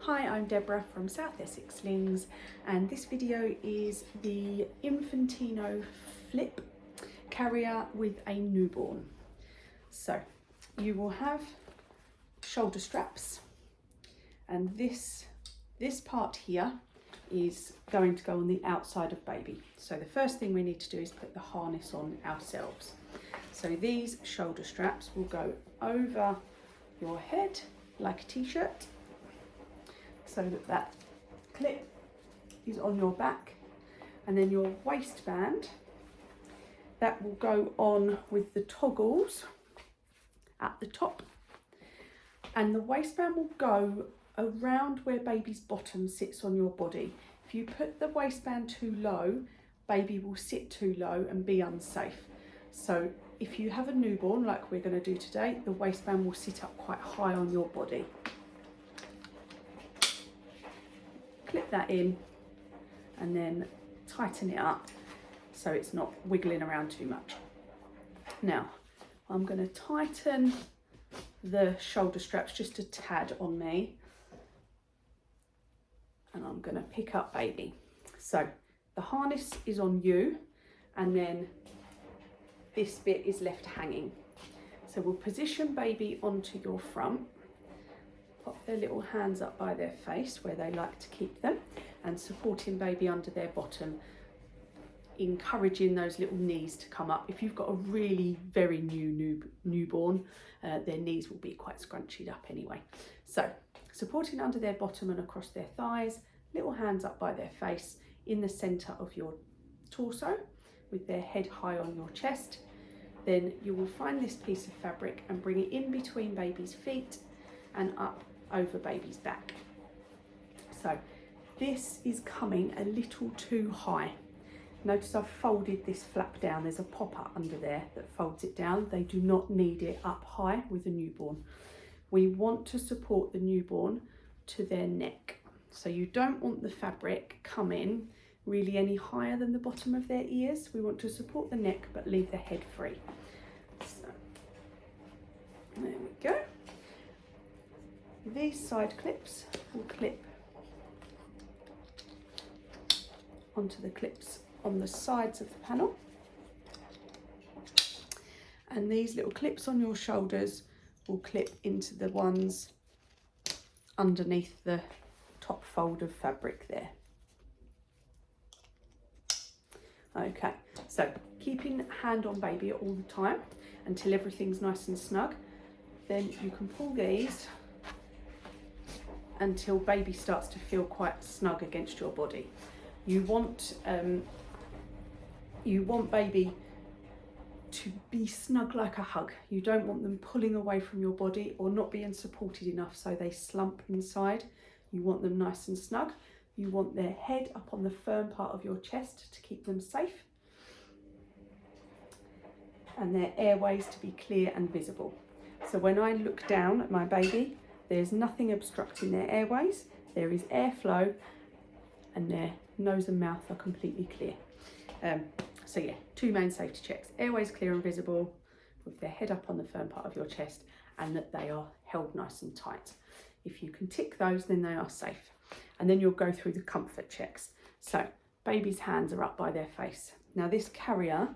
Hi, I'm Deborah from South Essex Slings, and this video is the Infantino Flip carrier with a newborn. So you will have shoulder straps, and this part here is going to go on the outside of baby. So the first thing we need to do is put the harness on ourselves. So these shoulder straps will go over your head like a t-shirt, so that clip is on your back, and then your waistband, that will go on with the toggles at the top, and the waistband will go around where baby's bottom sits on your body. If you put the waistband too low, baby will sit too low and be unsafe. So if you have a newborn like we're going to do today, the waistband will sit up quite high on your body. Clip that in and then tighten it up so it's not wiggling around too much. Now I'm going to tighten the shoulder straps just a tad on me, and I'm going to pick up baby. So the harness is on you, and then this bit is left hanging. So we'll position baby onto your front, pop their little hands up by their face where they like to keep them, and supporting baby under their bottom, encouraging those little knees to come up. If you've got a really very newborn, their knees will be quite scrunched up anyway. So supporting under their bottom and across their thighs, little hands up by their face in the center of your torso with their head high on your chest. Then you will find this piece of fabric and bring it in between baby's feet and up over baby's back. So this is coming a little too high. Notice I've folded this flap down. There's a popper under there that folds it down. They do not need it up high with a newborn. We want to support the newborn to their neck. So you don't want the fabric coming really any higher than the bottom of their ears. We want to support the neck but leave the head free. So there we go. These side clips will clip onto the clips on the sides of the panel, and these little clips on your shoulders will clip into the ones underneath the top fold of fabric there. Okay, so keeping hand on baby all the time until everything's nice and snug. Then you can pull these until baby starts to feel quite snug against your body. You want baby to be snug like a hug. You don't want them pulling away from your body or not being supported enough so they slump inside. You want them nice and snug. You want their head up on the firm part of your chest to keep them safe, and their airways to be clear and visible. So when I look down at my baby, there's nothing obstructing their airways. There is airflow, and their nose and mouth are completely clear. So yeah, two main safety checks: airways clear and visible, with their head up on the firm part of your chest, and that they are held nice and tight. If you can tick those, then they are safe. And then you'll go through the comfort checks. So baby's hands are up by their face. Now this carrier,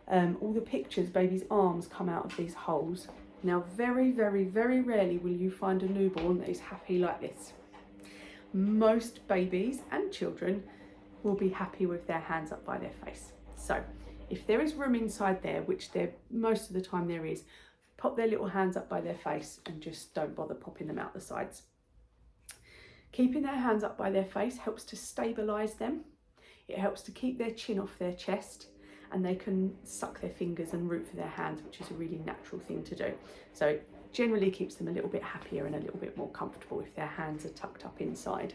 all the pictures, baby's arms come out of these holes. Now very, very, very rarely will you find a newborn that is happy like this. Most babies and children will be happy with their hands up by their face. So if there is room inside there, which there most of the time there is, pop their little hands up by their face and just don't bother popping them out the sides. Keeping their hands up by their face helps to stabilise them. It helps to keep their chin off their chest, and they can suck their fingers and root for their hands, which is a really natural thing to do. So it generally keeps them a little bit happier and a little bit more comfortable if their hands are tucked up inside.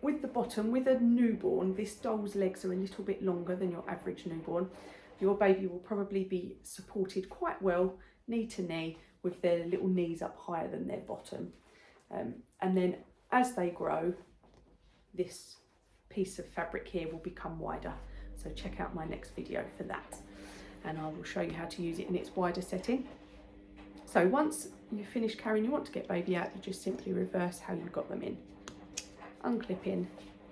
With the bottom, with a newborn, this doll's legs are a little bit longer than your average newborn. Your baby will probably be supported quite well, knee to knee, with their little knees up higher than their bottom. And then as they grow, this piece of fabric here will become wider. So check out my next video for that, and I will show you how to use it in its wider setting. So once you finish carrying, you want to get baby out, you just simply reverse how you got them in. Unclipping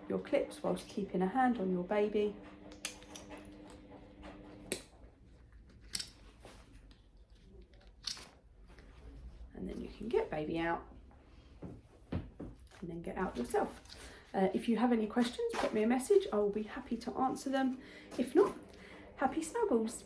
your clips whilst keeping a hand on your baby. And then you can get baby out and then get out yourself. If you have any questions, put me a message. I will be happy to answer them. If not, happy snuggles.